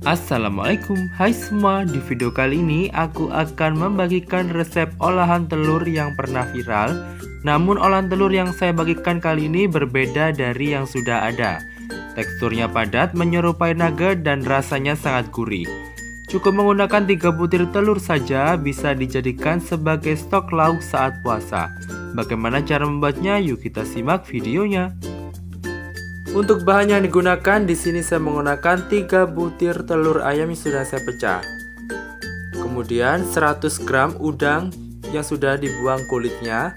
Assalamualaikum, hai semua. Di video kali ini aku akan membagikan resep olahan telur yang pernah viral. Namun olahan telur yang saya bagikan kali ini berbeda dari yang sudah ada. Teksturnya padat, menyerupai nugget dan rasanya sangat gurih. Cukup menggunakan 3 butir telur saja bisa dijadikan sebagai stok lauk saat puasa. Bagaimana cara membuatnya? Yuk kita simak videonya. Untuk bahan yang digunakan di sini saya menggunakan 3 butir telur ayam yang sudah saya pecah. Kemudian 100 gram udang yang sudah dibuang kulitnya.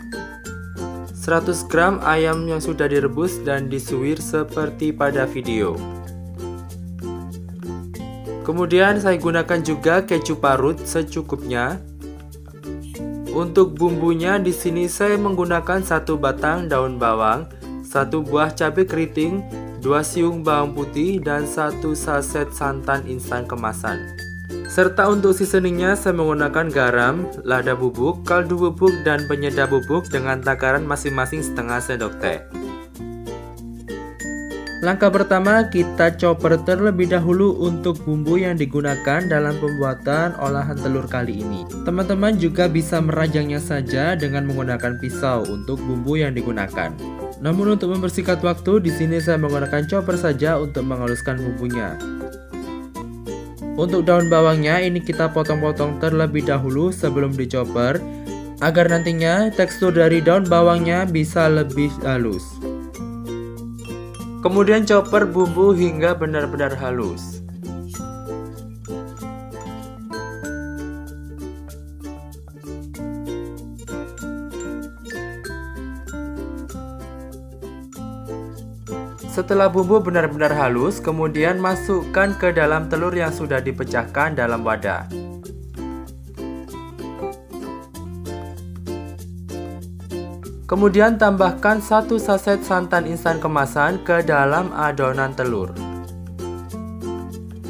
100 gram ayam yang sudah direbus dan disuir seperti pada video. Kemudian saya gunakan juga keju parut secukupnya. Untuk bumbunya di sini saya menggunakan 1 batang daun bawang, 1 buah cabai keriting, 2 siung bawang putih, dan 1 saset santan instan kemasan. Serta untuk seasoningnya saya menggunakan garam, lada bubuk, kaldu bubuk, dan penyedap bubuk dengan takaran masing-masing setengah sendok teh. Langkah pertama, kita chopper terlebih dahulu untuk bumbu yang digunakan dalam pembuatan olahan telur kali ini. Teman-teman juga bisa merajangnya saja dengan menggunakan pisau untuk bumbu yang digunakan. Namun untuk mempersingkat waktu, di sini saya menggunakan chopper saja untuk menghaluskan bumbunya. Untuk daun bawangnya ini kita potong-potong terlebih dahulu sebelum dichopper, agar nantinya tekstur dari daun bawangnya bisa lebih halus. Kemudian chopper bumbu hingga benar-benar halus. Setelah bumbu benar-benar halus, kemudian masukkan ke dalam telur yang sudah dipecahkan dalam wadah. Kemudian tambahkan 1 saset santan instan kemasan ke dalam adonan telur.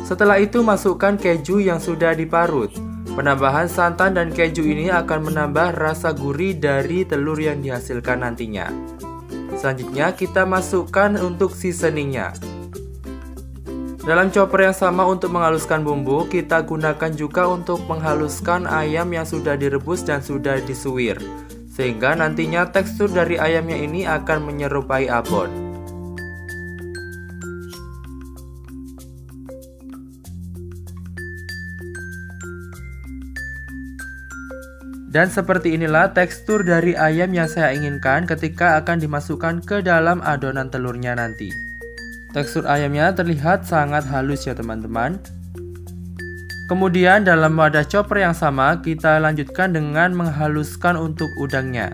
Setelah itu masukkan keju yang sudah diparut. Penambahan santan dan keju ini akan menambah rasa gurih dari telur yang dihasilkan nantinya. Selanjutnya kita masukkan untuk seasoningnya. Dalam chopper yang sama untuk menghaluskan bumbu, kita gunakan juga untuk menghaluskan ayam yang sudah direbus dan sudah disuir. Sehingga nantinya tekstur dari ayamnya ini akan menyerupai abon. Dan seperti inilah tekstur dari ayam yang saya inginkan ketika akan dimasukkan ke dalam adonan telurnya nanti. Tekstur ayamnya terlihat sangat halus ya teman-teman. Kemudian dalam wadah chopper yang sama kita lanjutkan dengan menghaluskan untuk udangnya.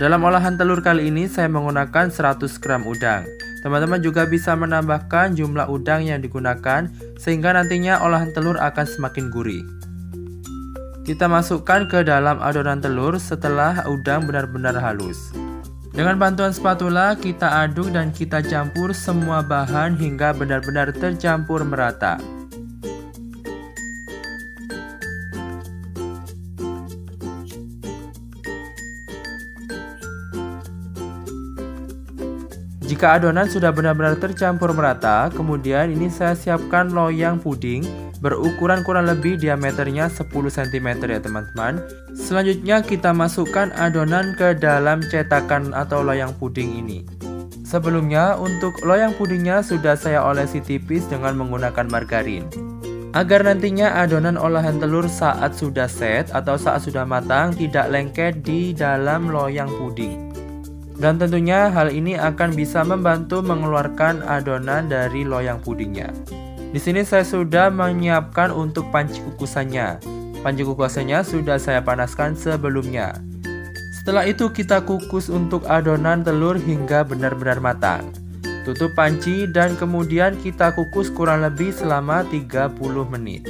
Dalam olahan telur kali ini saya menggunakan 100 gram udang. Teman-teman juga bisa menambahkan jumlah udang yang digunakan sehingga nantinya olahan telur akan semakin gurih. Kita masukkan ke dalam adonan telur setelah udang benar-benar halus. Dengan bantuan spatula kita aduk dan kita campur semua bahan hingga benar-benar tercampur merata. Jika adonan sudah benar-benar tercampur merata, kemudian ini saya siapkan loyang puding berukuran kurang lebih diameternya 10 cm ya teman-teman. Selanjutnya kita masukkan adonan ke dalam cetakan atau loyang puding ini. Sebelumnya untuk loyang pudingnya sudah saya olesi tipis dengan menggunakan margarin. Agar nantinya adonan olahan telur saat sudah set atau saat sudah matang tidak lengket di dalam loyang puding. Dan tentunya hal ini akan bisa membantu mengeluarkan adonan dari loyang pudingnya. Di sini saya sudah menyiapkan untuk panci kukusannya. Panci kukusannya sudah saya panaskan sebelumnya. Setelah itu kita kukus untuk adonan telur hingga benar-benar matang. Tutup panci dan kemudian kita kukus kurang lebih selama 30 menit.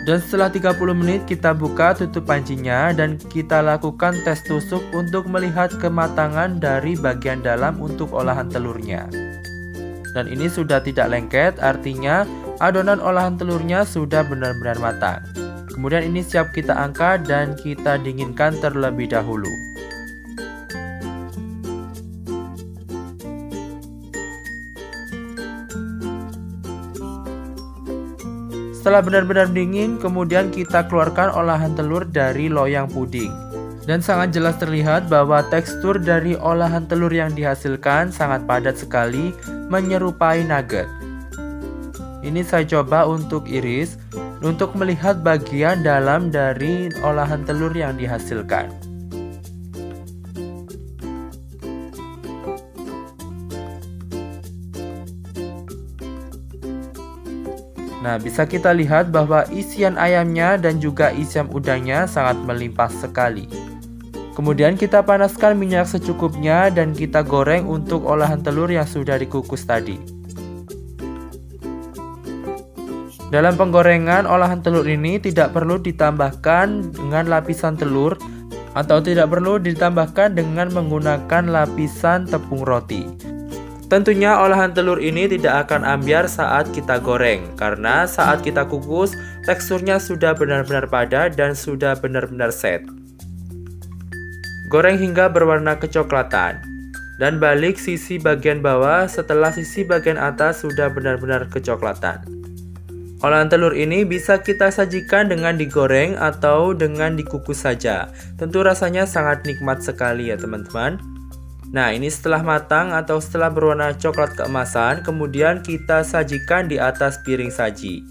Dan setelah 30 menit kita buka tutup pancinya dan kita lakukan tes tusuk untuk melihat kematangan dari bagian dalam untuk olahan telurnya. Dan ini sudah tidak lengket, artinya adonan olahan telurnya sudah benar-benar matang. Kemudian ini siap kita angkat dan kita dinginkan terlebih dahulu. Setelah benar-benar dingin, kemudian kita keluarkan olahan telur dari loyang puding. Dan sangat jelas terlihat bahwa tekstur dari olahan telur yang dihasilkan sangat padat sekali, menyerupai nugget. Ini saya coba untuk iris, untuk melihat bagian dalam dari olahan telur yang dihasilkan. Nah, bisa kita lihat bahwa isian ayamnya dan juga isian udangnya sangat melimpah sekali. Kemudian kita panaskan minyak secukupnya dan kita goreng untuk olahan telur yang sudah dikukus tadi. Dalam penggorengan olahan telur ini tidak perlu ditambahkan dengan lapisan telur atau tidak perlu ditambahkan dengan menggunakan lapisan tepung roti. Tentunya olahan telur ini tidak akan ambyar saat kita goreng, karena saat kita kukus teksturnya sudah benar-benar padat dan sudah benar-benar set. Goreng hingga berwarna kecoklatan dan balik sisi bagian bawah setelah sisi bagian atas sudah benar-benar kecoklatan. Olahan telur ini bisa kita sajikan dengan digoreng atau dengan dikukus saja. Tentu rasanya sangat nikmat sekali ya teman-teman. Nah, ini setelah matang atau setelah berwarna coklat keemasan, kemudian kita sajikan di atas piring saji.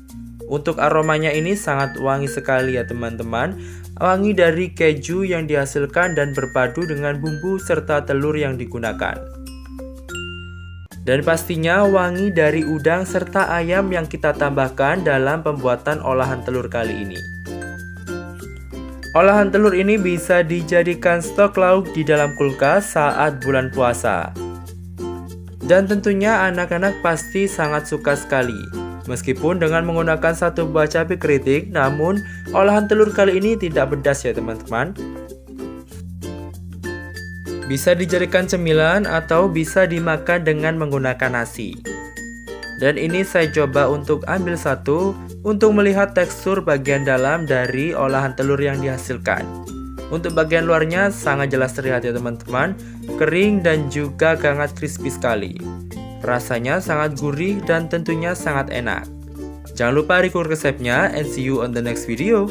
Untuk aromanya ini sangat wangi sekali ya teman-teman. Wangi dari keju yang dihasilkan dan berpadu dengan bumbu serta telur yang digunakan. Dan pastinya wangi dari udang serta ayam yang kita tambahkan dalam pembuatan olahan telur kali ini. Olahan telur ini bisa dijadikan stok lauk di dalam kulkas saat bulan puasa. Dan tentunya anak-anak pasti sangat suka sekali. Meskipun dengan menggunakan satu buah cabai keriting, namun olahan telur kali ini tidak pedas ya teman-teman. Bisa dijadikan cemilan atau bisa dimakan dengan menggunakan nasi. Dan ini saya coba untuk ambil satu untuk melihat tekstur bagian dalam dari olahan telur yang dihasilkan. Untuk bagian luarnya sangat jelas terlihat ya teman-teman, kering dan juga sangat crispy sekali. Rasanya sangat gurih dan tentunya sangat enak. Jangan lupa record resepnya and see you on the next video.